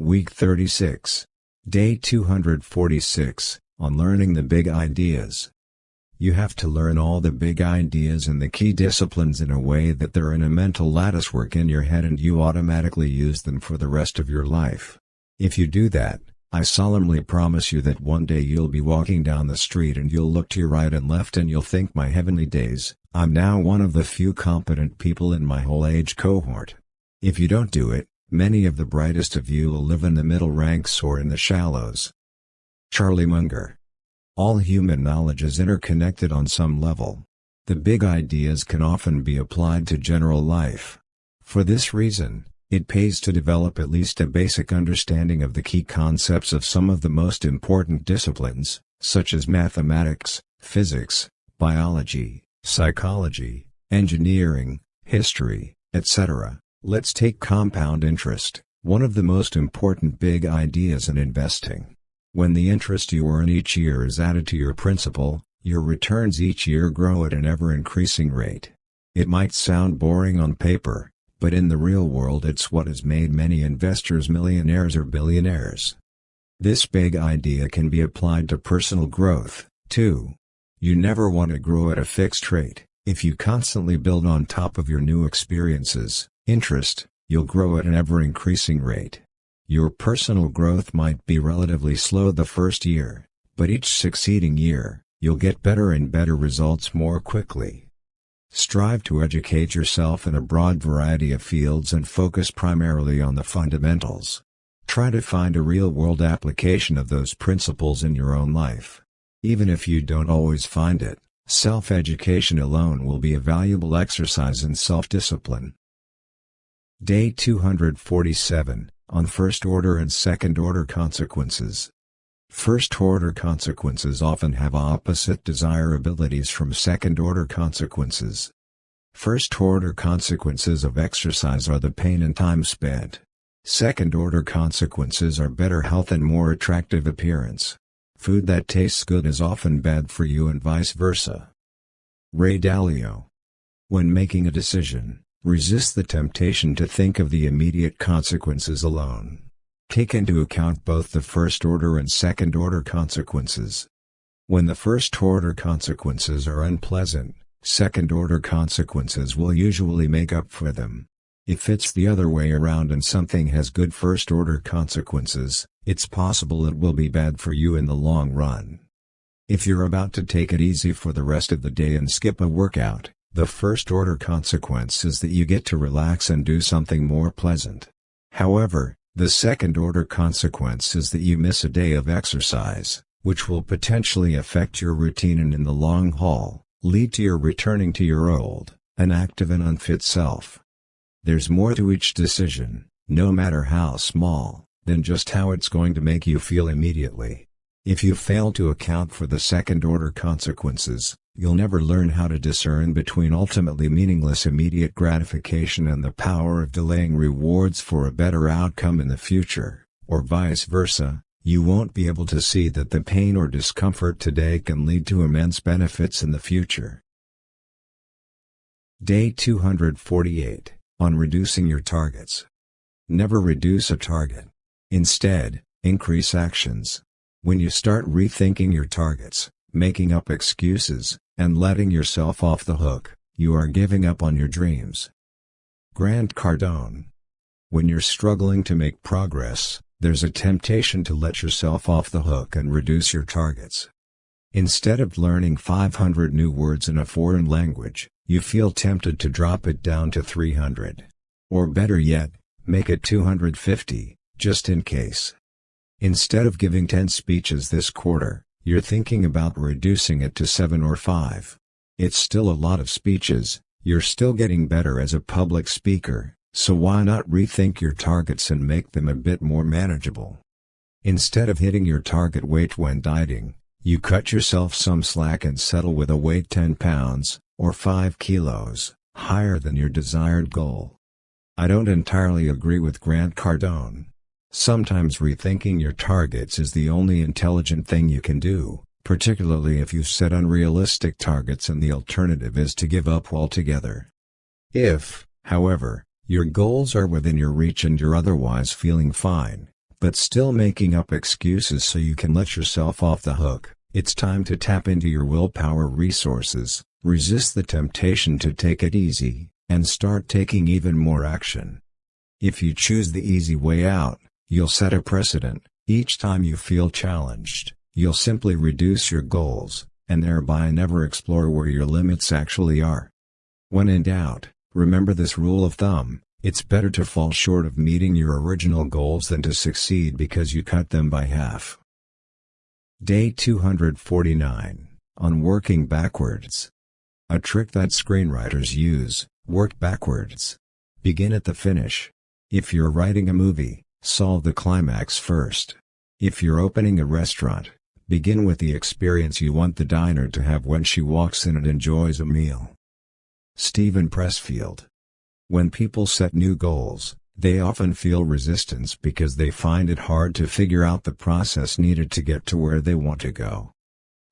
Week 36. Day 246, on learning the big ideas. You have to learn all the big ideas and the key disciplines in a way that they're in a mental latticework in your head and you automatically use them for the rest of your life. If you do that, I solemnly promise you that one day you'll be walking down the street and you'll look to your right and left and you'll think, my heavenly days, I'm now one of the few competent people in my whole age cohort. If you don't do it, many of the brightest of you will live in the middle ranks or in the shallows. Charlie Munger. All human knowledge is interconnected on some level. The big ideas can often be applied to general life. For this reason, it pays to develop at least a basic understanding of the key concepts of some of the most important disciplines, such as mathematics, physics, biology, psychology, engineering, history, etc. Let's take compound interest, one of the most important big ideas in investing. When the interest you earn each year is added to your principal, your returns each year grow at an ever-increasing rate. It might sound boring on paper, but in the real world it's what has made many investors millionaires or billionaires. This big idea can be applied to personal growth, too. You never want to grow at a fixed rate. If you constantly build on top of your new experiences, interest, you'll grow at an ever-increasing rate. Your personal growth might be relatively slow the first year, but each succeeding year, you'll get better and better results more quickly. Strive to educate yourself in a broad variety of fields and focus primarily on the fundamentals. Try to find a real-world application of those principles in your own life. Even if you don't always find it, self-education alone will be a valuable exercise in self-discipline. Day 247, on first-order and second-order consequences. First-order consequences often have opposite desirabilities from second-order consequences. First-order consequences of exercise are the pain and time spent. Second-order consequences are better health and more attractive appearance. Food that tastes good is often bad for you and vice versa. Ray Dalio. When making a decision, resist the temptation to think of the immediate consequences alone. Take into account both the first-order and second-order consequences. When the first-order consequences are unpleasant, second-order consequences will usually make up for them. If it's the other way around and something has good first-order consequences, it's possible it will be bad for you in the long run. If you're about to take it easy for the rest of the day and skip a workout, the first-order consequence is that you get to relax and do something more pleasant. However, the second-order consequence is that you miss a day of exercise, which will potentially affect your routine and in the long haul, lead to your returning to your old, inactive and unfit self. There's more to each decision, no matter how small, than just how it's going to make you feel immediately. If you fail to account for the second-order consequences, you'll never learn how to discern between ultimately meaningless immediate gratification and the power of delaying rewards for a better outcome in the future, or vice versa. You won't be able to see that the pain or discomfort today can lead to immense benefits in the future. Day 248, on reducing your targets. Never reduce a target. Instead, increase actions. When you start rethinking your targets, making up excuses, and letting yourself off the hook, you are giving up on your dreams. Grant Cardone. When you're struggling to make progress, there's a temptation to let yourself off the hook and reduce your targets. Instead of learning 500 new words in a foreign language, you feel tempted to drop it down to 300. Or better yet, make it 250, just in case. Instead of giving 10 speeches this quarter, you're thinking about reducing it to 7 or 5. It's still a lot of speeches, you're still getting better as a public speaker, so why not rethink your targets and make them a bit more manageable? Instead of hitting your target weight when dieting, you cut yourself some slack and settle with a weight 10 pounds, or 5 kilos, higher than your desired goal. I don't entirely agree with Grant Cardone. Sometimes rethinking your targets is the only intelligent thing you can do, particularly if you set unrealistic targets and the alternative is to give up altogether. If, however, your goals are within your reach and you're otherwise feeling fine, but still making up excuses so you can let yourself off the hook. It's time to tap into your willpower resources, resist the temptation to take it easy, and start taking even more action. If you choose the easy way out, you'll set a precedent. Each time you feel challenged, you'll simply reduce your goals, and thereby never explore where your limits actually are. When in doubt, remember this rule of thumb: it's better to fall short of meeting your original goals than to succeed because you cut them by half. Day 249, on working backwards. A trick that screenwriters use: work backwards. Begin at the finish. If you're writing a movie, solve the climax first. If you're opening a restaurant, begin with the experience you want the diner to have when she walks in and enjoys a meal. Steven Pressfield. When people set new goals, they often feel resistance because they find it hard to figure out the process needed to get to where they want to go.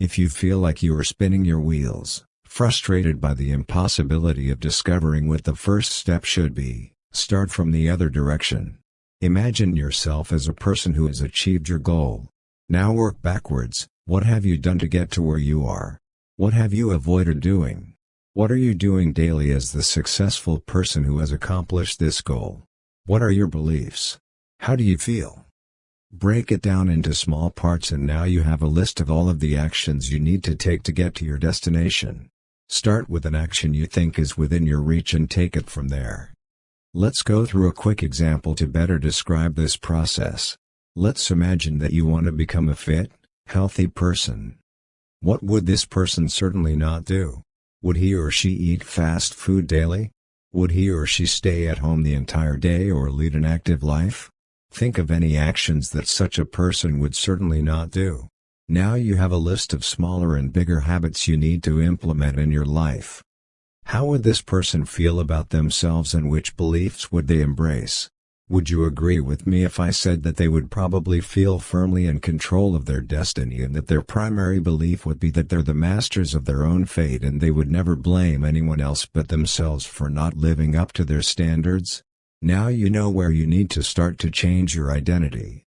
If you feel like you are spinning your wheels, frustrated by the impossibility of discovering what the first step should be, start from the other direction. Imagine yourself as a person who has achieved your goal. Now work backwards. What have you done to get to where you are? What have you avoided doing? What are you doing daily as the successful person who has accomplished this goal? What are your beliefs? How do you feel? Break it down into small parts, and now you have a list of all of the actions you need to take to get to your destination. Start with an action you think is within your reach and take it from there. Let's go through a quick example to better describe this process. Let's imagine that you want to become a fit, healthy person. What would this person certainly not do? Would he or she eat fast food daily? Would he or she stay at home the entire day or lead an active life? Think of any actions that such a person would certainly not do. Now you have a list of smaller and bigger habits you need to implement in your life. How would this person feel about themselves, and which beliefs would they embrace? Would you agree with me if I said that they would probably feel firmly in control of their destiny, and that their primary belief would be that they're the masters of their own fate and they would never blame anyone else but themselves for not living up to their standards? Now you know where you need to start to change your identity.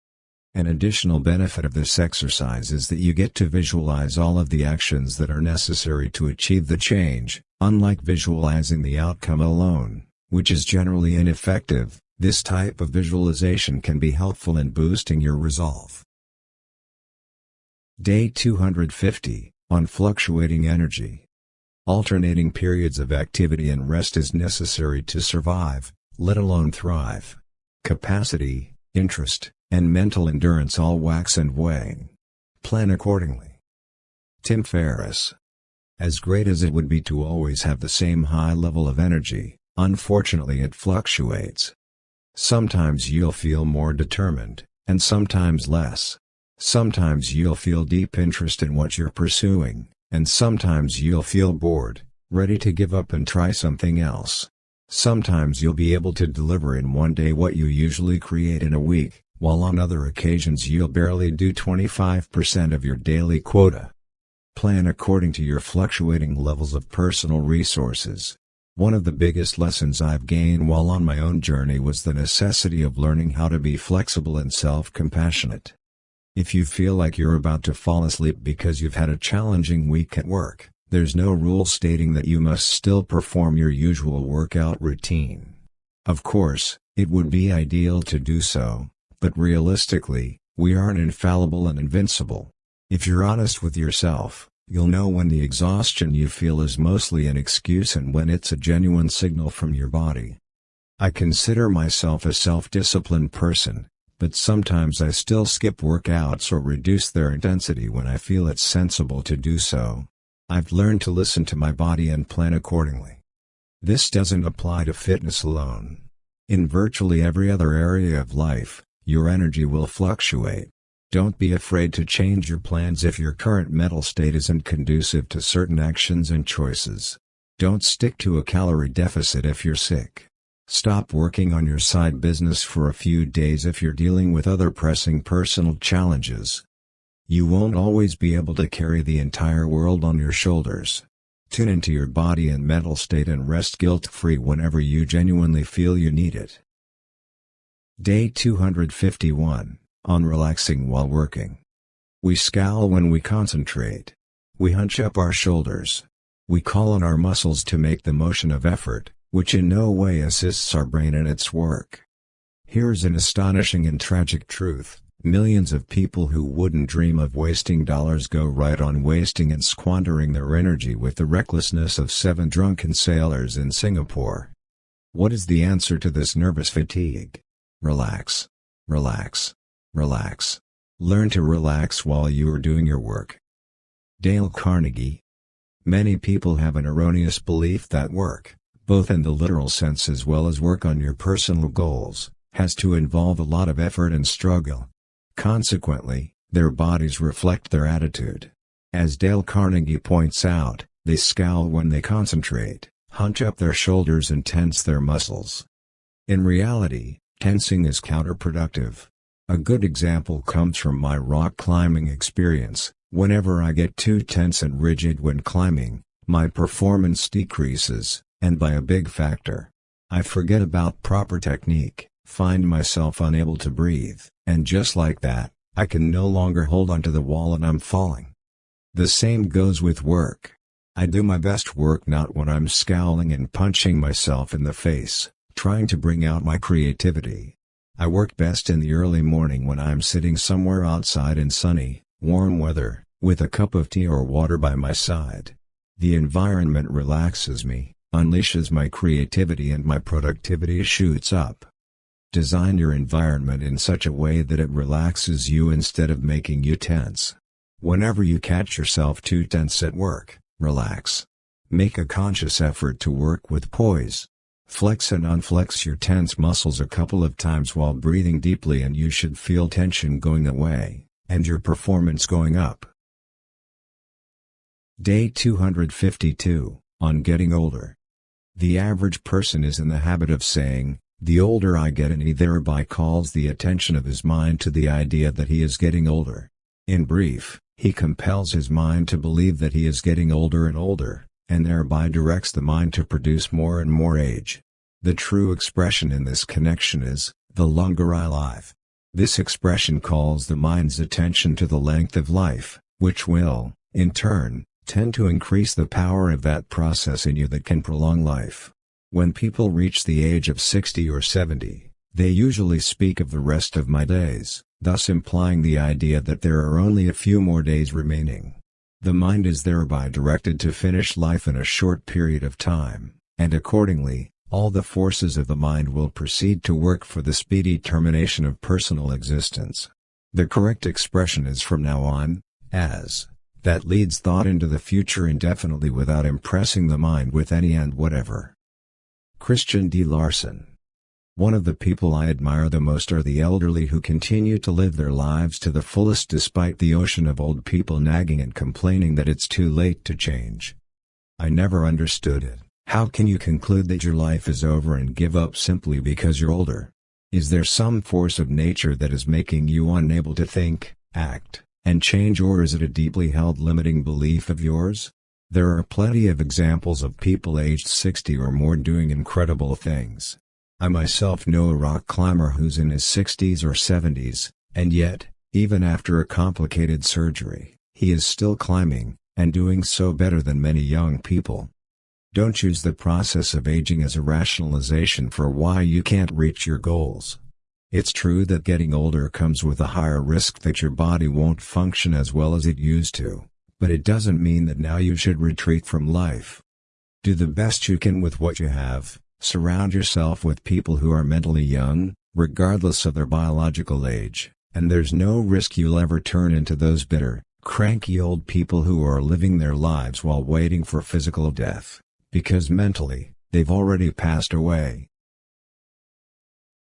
An additional benefit of this exercise is that you get to visualize all of the actions that are necessary to achieve the change. Unlike visualizing the outcome alone, which is generally ineffective, this type of visualization can be helpful in boosting your resolve. Day 250, on fluctuating energy. Alternating periods of activity and rest is necessary to survive, let alone thrive. Capacity, interest, and mental endurance all wax and wane. Plan accordingly. Tim Ferriss. As great as it would be to always have the same high level of energy, unfortunately it fluctuates. Sometimes you'll feel more determined, and sometimes less. Sometimes you'll feel deep interest in what you're pursuing, and sometimes you'll feel bored, ready to give up and try something else. Sometimes you'll be able to deliver in one day what you usually create in a week, while on other occasions you'll barely do 25% of your daily quota. Plan according to your fluctuating levels of personal resources. One of the biggest lessons I've gained while on my own journey was the necessity of learning how to be flexible and self-compassionate. If you feel like you're about to fall asleep because you've had a challenging week at work, there's no rule stating that you must still perform your usual workout routine. Of course, it would be ideal to do so, but realistically, we aren't infallible and invincible. If you're honest with yourself, you'll know when the exhaustion you feel is mostly an excuse and when it's a genuine signal from your body. I consider myself a self-disciplined person, but sometimes I still skip workouts or reduce their intensity when I feel it's sensible to do so. I've learned to listen to my body and plan accordingly. This doesn't apply to fitness alone. In virtually every other area of life, your energy will fluctuate. Don't be afraid to change your plans if your current mental state isn't conducive to certain actions and choices. Don't stick to a calorie deficit if you're sick. Stop working on your side business for a few days if you're dealing with other pressing personal challenges. You won't always be able to carry the entire world on your shoulders. Tune into your body and mental state and rest guilt-free whenever you genuinely feel you need it. Day 251, on relaxing while working. We scowl when we concentrate. We hunch up our shoulders. We call on our muscles to make the motion of effort, which in no way assists our brain in its work. Here's an astonishing and tragic truth. Millions of people who wouldn't dream of wasting dollars go right on wasting and squandering their energy with the recklessness of 7 drunken sailors in Singapore. What is the answer to this nervous fatigue? Relax. Relax. Relax. Learn to relax while you are doing your work. Dale Carnegie. Many people have an erroneous belief that work, both in the literal sense as well as work on your personal goals, has to involve a lot of effort and struggle. Consequently, their bodies reflect their attitude. As Dale Carnegie points out, they scowl when they concentrate, hunch up their shoulders and tense their muscles. In reality, tensing is counterproductive. A good example comes from my rock climbing experience. Whenever I get too tense and rigid when climbing, my performance decreases, and by a big factor. I forget about proper technique, find myself unable to breathe, and just like that, I can no longer hold onto the wall and I'm falling. The same goes with work. I do my best work not when I'm scowling and punching myself in the face, trying to bring out my creativity. I work best in the early morning when I'm sitting somewhere outside in sunny, warm weather, with a cup of tea or water by my side. The environment relaxes me, unleashes my creativity and my productivity shoots up. Design your environment in such a way that it relaxes you instead of making you tense. Whenever you catch yourself too tense at work, relax. Make a conscious effort to work with poise. Flex and unflex your tense muscles a couple of times while breathing deeply and you should feel tension going away, and your performance going up. Day 252, on getting older. The average person is in the habit of saying, "The older I get," and he thereby calls the attention of his mind to the idea that he is getting older. In brief, he compels his mind to believe that he is getting older and older, and thereby directs the mind to produce more and more age. The true expression in this connection is, "The longer I live." This expression calls the mind's attention to the length of life, which will, in turn, tend to increase the power of that process in you that can prolong life. When people reach the age of 60 or 70, they usually speak of the rest of my days, thus implying the idea that there are only a few more days remaining. The mind is thereby directed to finish life in a short period of time, and accordingly, all the forces of the mind will proceed to work for the speedy termination of personal existence. The correct expression is "from now on," as that leads thought into the future indefinitely without impressing the mind with any and whatever. Christian D. Larson. One of the people I admire the most are the elderly who continue to live their lives to the fullest despite the ocean of old people nagging and complaining that it's too late to change. I never understood it. How can you conclude that your life is over and give up simply because you're older? Is there some force of nature that is making you unable to think, act, and change, or is it a deeply held limiting belief of yours? There are plenty of examples of people aged 60 or more doing incredible things. I myself know a rock climber who's in his 60s or 70s, and yet, even after a complicated surgery, he is still climbing, and doing so better than many young people. Don't use the process of aging as a rationalization for why you can't reach your goals. It's true that getting older comes with a higher risk that your body won't function as well as it used to, but it doesn't mean that now you should retreat from life. Do the best you can with what you have, surround yourself with people who are mentally young, regardless of their biological age, and there's no risk you'll ever turn into those bitter, cranky old people who are living their lives while waiting for physical death, because mentally, they've already passed away.